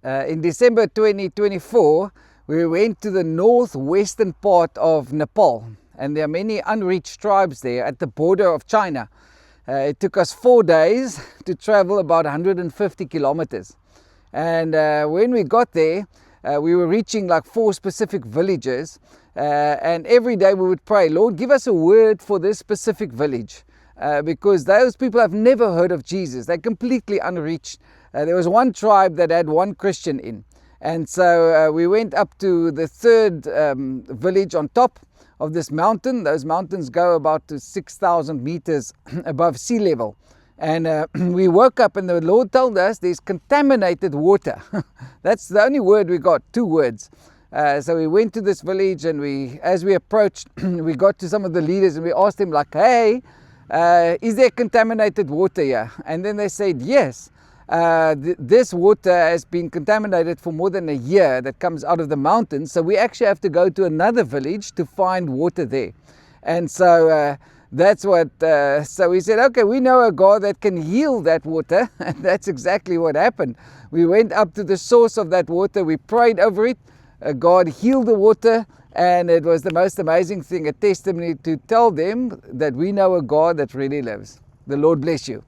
In December 2024, we went to the northwestern part of Nepal, and there are many unreached tribes there at the border of China. It took us 4 days to travel about 150 kilometers. And when we got there, we were reaching like 4 specific villages, and every day we would pray, Lord, give us a word for this specific village, because those people have never heard of Jesus. They're completely unreached. There was one tribe that had one Christian in. And so we went up to the third village on top of this mountain. Those mountains go about to 6,000 meters above sea level. And we woke up and the Lord told us there's contaminated water. That's the only word we got, 2 words. So we went to this village, and as we approached, we got to some of the leaders and we asked them like, hey, is there contaminated water here? And then they said, yes. This water has been contaminated for more than a year that comes out of the mountains, so we actually have to go to another village to find water there. And so that's what, so we said, okay, we know a God that can heal that water, and that's exactly what happened. We went up to the source of that water, we prayed over it, God healed the water, and it was the most amazing thing, a testimony to tell them that we know a God that really lives. The Lord bless you.